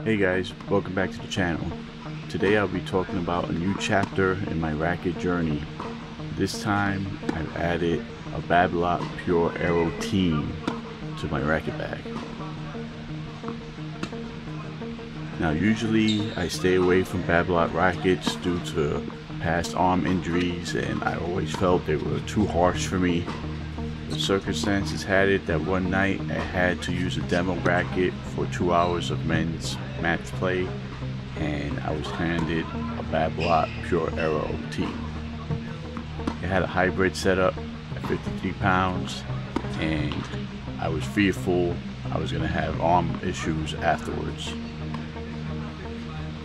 Hey guys, welcome back to the channel. Today I'll be talking about a new chapter in my racket journey. This time I've added a Babolat Pure Aero team to my racket bag. Now usually I stay away from Babolat rackets due to past arm injuries, and I always felt they were too harsh for me. The circumstances had it that one night I had to use a demo racket for 2 hours of men's match play, and I was handed a Babolat Pure Aero tee. It had a hybrid setup at 53 pounds, and I was fearful I was going to have arm issues afterwards.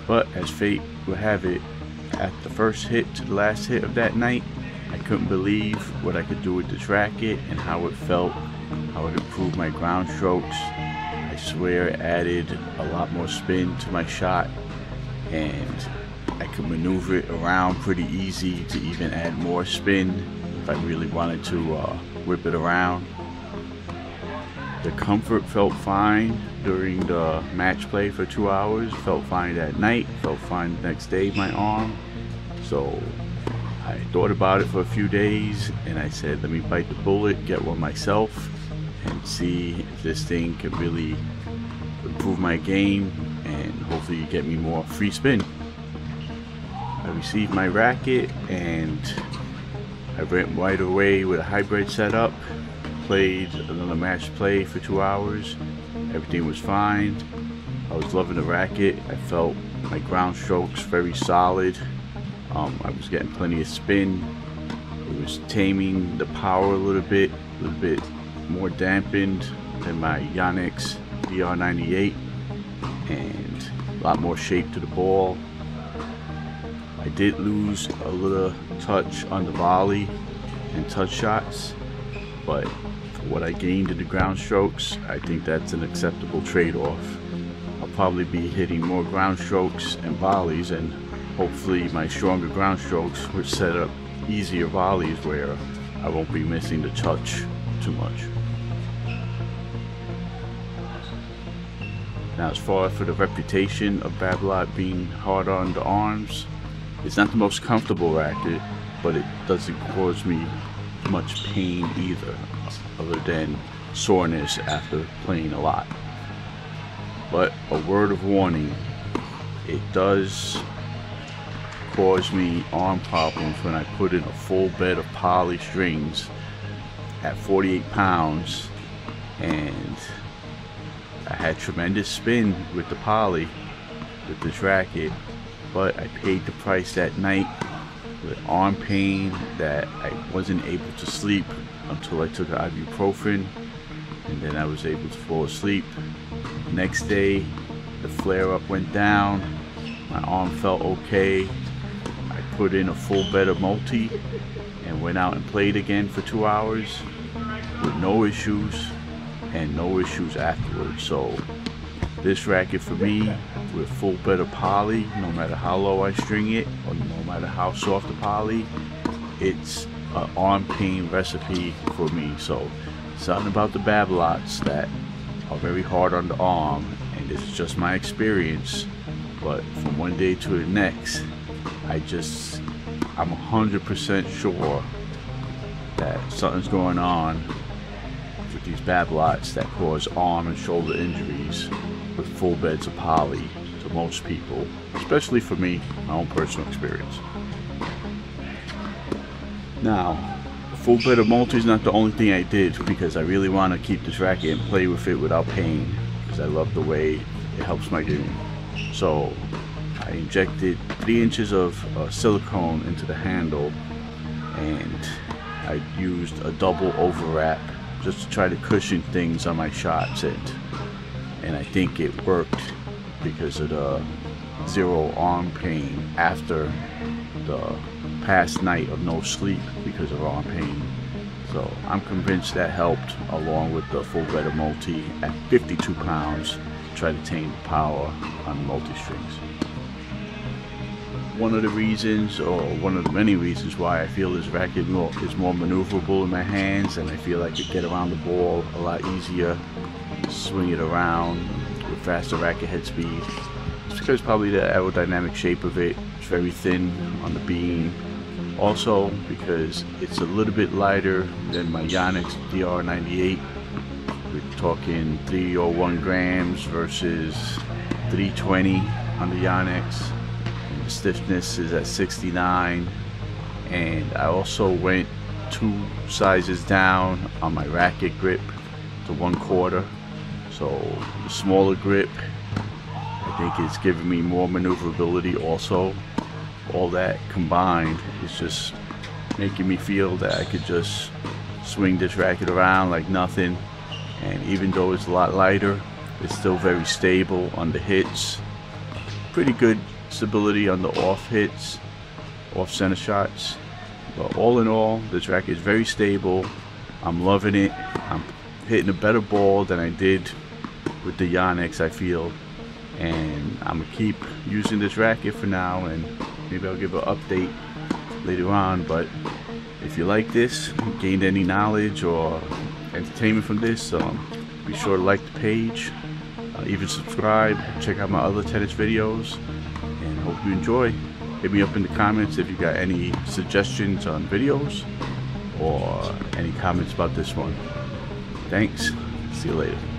But as fate would have it, at the first hit to the last hit of that night, I couldn't believe what I could do with this racket and how it felt, how it improved my ground strokes. I swear it added a lot more spin to my shot, and I could maneuver it around pretty easy to even add more spin if I really wanted to whip it around. The comfort felt fine during the match play for 2 hours, felt fine that night, felt fine the next day my arm. So I thought about it for a few days, and I said, let me bite the bullet, get one myself, and see if this thing could really improve my game and hopefully get me more free spin. I received my racket and I went right away with a hybrid setup, played another match play for 2 hours. Everything was fine. I was loving the racket. I felt my ground strokes very solid. I was getting plenty of spin. It was taming the power a little bit more dampened than my Yonex DR98, and a lot more shape to the ball. I did lose a little touch on the volley and touch shots, but for what I gained in the ground strokes, I think that's an acceptable trade-off. I'll probably be hitting more ground strokes and volleys, and hopefully my stronger ground strokes will set up easier volleys where I won't be missing the touch too much. Now, as far for the reputation of Babolat being hard on the arms, it's not the most comfortable racket, but it doesn't cause me much pain either, other than soreness after playing a lot. But a word of warning, it does cause me arm problems when I put in a full bed of poly strings at 48 pounds, and I had tremendous spin with the poly with this racket, but I paid the price that night with arm pain that I wasn't able to sleep until I took ibuprofen, and then I was able to fall asleep. Next day the flare-up went down, my arm felt okay. I put in a full bed of multi and went out and played again for 2 hours with no issues, and no issues afterwards. So this racket for me, with full bed of poly, no matter how low I string it or no matter how soft the poly, it's an arm pain recipe for me. So something about the Babolats that are very hard on the arm, and it's just my experience, but from one day to the next, I'm 100% sure that something's going on with these Babolats that cause arm and shoulder injuries with full beds of poly to most people, especially for me, my own personal experience. Now, full bed of multi is not the only thing I did, because I really want to keep this racket and play with it without pain, because I love the way it helps my game. So I injected 3 inches of silicone into the handle, and I used a double overwrap just to try to cushion things on my shots, and I think it worked because of the zero arm pain after the past night of no sleep because of arm pain. So I'm convinced that helped, along with the full bed of multi at 52 pounds to try to tame the power on the multi-strings. One of the reasons, or one of the many reasons, why I feel this racket is more maneuverable in my hands, and I feel I could get around the ball a lot easier, swing it around, with faster racket head speed. It's because probably the aerodynamic shape of it. It's very thin on the beam. Also because it's a little bit lighter than my Yonex DR98. We're talking 301 grams versus 320 on the Yonex. The stiffness is at 69, and I also went 2 sizes down on my racket grip to 1/4. So the smaller grip, I think it's giving me more maneuverability also. All that combined is just making me feel that I could just swing this racket around like nothing. And even though it's a lot lighter, it's still very stable on the hits. Pretty good stability on the off hits, off center shots. But all in all, this racket is very stable. I'm loving it. I'm hitting a better ball than I did with the Yonex, I feel. And I'm gonna keep using this racket for now, and maybe I'll give an update later on. But if you like this, gained any knowledge or entertainment from this, be sure to like the page, even subscribe, check out my other tennis videos, and hope you enjoy. Hit me up in the comments if you got any suggestions on videos or any comments about this one. Thanks. See you later.